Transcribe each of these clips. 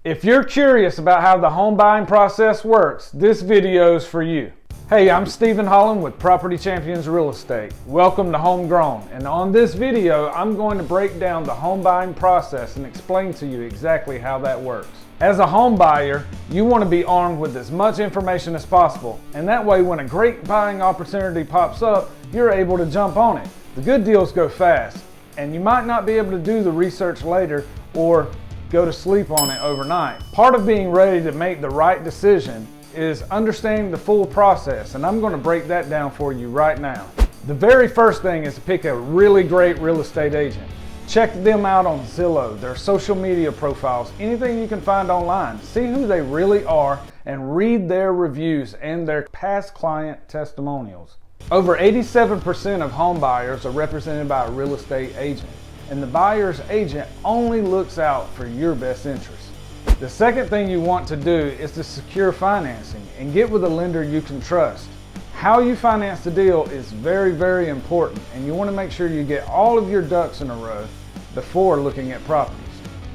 If you're curious about how the home buying process works, this video is for you. Hey, I'm Stephen Holland with Property Champions Real Estate. Welcome to Homegrown, and on this video I'm going to break down the home buying process and explain to you exactly how that works. As a home buyer, you want to be armed with as much information as possible, and that way when a great buying opportunity pops up, you're able to jump on it. The good deals go fast, and you might not be able to do the research later or go to sleep on it overnight. Part of being ready to make the right decision is understanding the full process, and I'm going to break that down for you right now. The very first thing is to pick a really great real estate agent. Check them out on Zillow, their social media profiles, anything you can find online. See who they really are and read their reviews and their past client testimonials. Over 87% of home buyers are represented by a real estate agent, and the buyer's agent only looks out for your best interest. The second thing you want to do is to secure financing and get with a lender you can trust. How you finance the deal is very, very important, and you want to make sure you get all of your ducks in a row before looking at properties.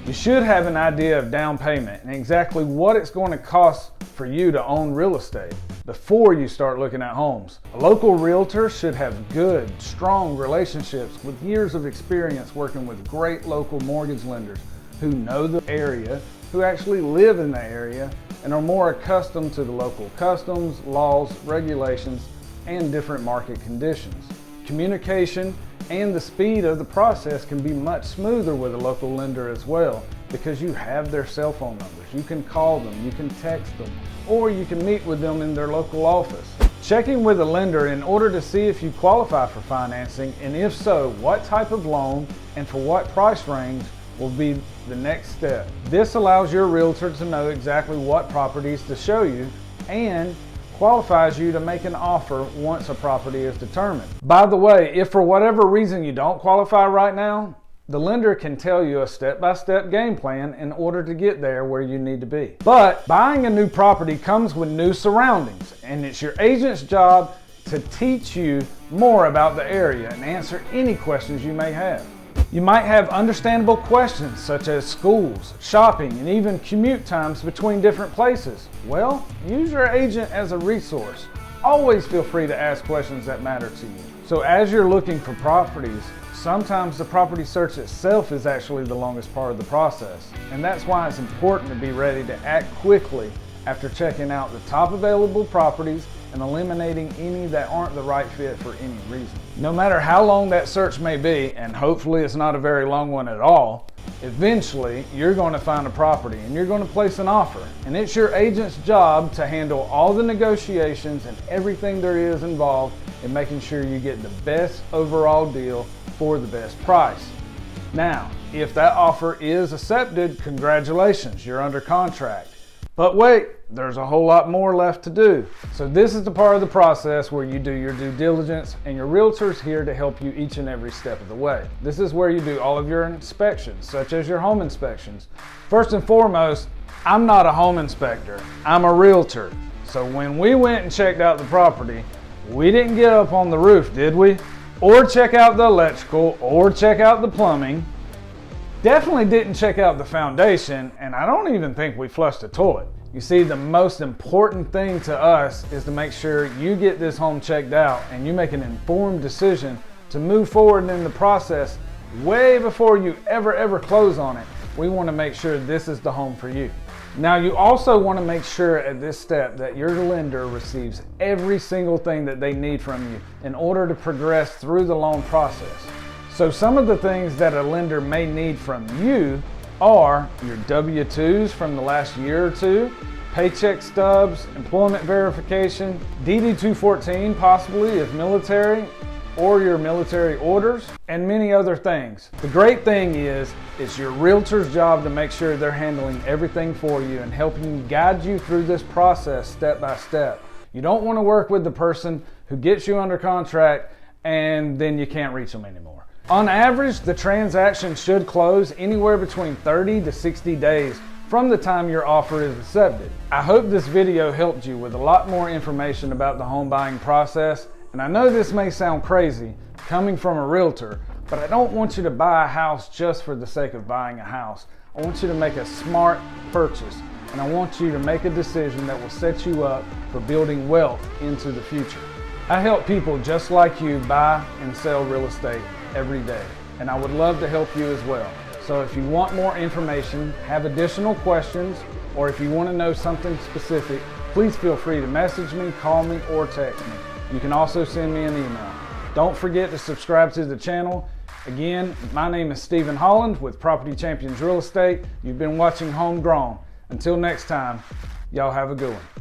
You should have an idea of down payment and exactly what it's going to cost for you to own real estate before you start looking at homes. A local realtor should have good, strong relationships with years of experience working with great local mortgage lenders who know the area, who actually live in the area, and are more accustomed to the local customs, laws, regulations, and different market conditions. Communication and the speed of the process can be much smoother with a local lender as well, because you have their cell phone numbers. You can call them, you can text them, or you can meet with them in their local office. Checking with a lender in order to see if you qualify for financing, and if so, what type of loan and for what price range will be the next step. This allows your realtor to know exactly what properties to show you and qualifies you to make an offer once a property is determined. By the way, if for whatever reason you don't qualify right now, the lender can tell you a step-by-step game plan in order to get there where you need to be. But buying a new property comes with new surroundings, and it's your agent's job to teach you more about the area and answer any questions you may have. You might have understandable questions such as schools, shopping, and even commute times between different places. Well, use your agent as a resource. Always feel free to ask questions that matter to you. So as you're looking for properties, sometimes the property search itself is actually the longest part of the process. And that's why it's important to be ready to act quickly after checking out the top available properties and eliminating any that aren't the right fit for any reason. No matter how long that search may be, and hopefully it's not a very long one at all, eventually you're going to find a property and you're going to place an offer. And it's your agent's job to handle all the negotiations and everything there is involved in making sure you get the best overall deal for the best price. Now, if that offer is accepted, congratulations, you're under contract. But wait, there's a whole lot more left to do. So this is the part of the process where you do your due diligence, and your realtor's here to help you each and every step of the way. This is where you do all of your inspections, such as your home inspections. First and foremost, I'm not a home inspector, I'm a realtor. So when we went and checked out the property, we didn't get up on the roof, did we? Or check out the electrical, or check out the plumbing. Definitely didn't check out the foundation, and I don't even think we flushed the toilet. You see, the most important thing to us is to make sure you get this home checked out and you make an informed decision to move forward in the process way before you ever close on it. We want to make sure this is the home for you. Now, you also want to make sure at this step that your lender receives every single thing that they need from you in order to progress through the loan process. So some of the things that a lender may need from you are your W-2s from the last year or two, paycheck stubs, employment verification, DD-214 possibly if military, or your military orders, and many other things. The great thing is, it's your realtor's job to make sure they're handling everything for you and helping guide you through this process step by step. You don't want to work with the person who gets you under contract and then you can't reach them anymore. On average, the transaction should close anywhere between 30 to 60 days from the time your offer is accepted. I hope this video helped you with a lot more information about the home buying process, and I know this may sound crazy coming from a realtor, but I don't want you to buy a house just for the sake of buying a house. I want you to make a smart purchase, and I want you to make a decision that will set you up for building wealth into the future. I help people just like you buy and sell real estate every day, and I would love to help you as well. So if you want more information, have additional questions, or if you want to know something specific, please feel free to message me, call me, or text me. You can also send me an email. Don't forget to subscribe to the channel. Again, my name is Stephen Holland with Property Champions Real Estate. You've been watching Homegrown. Until next time, y'all have a good one.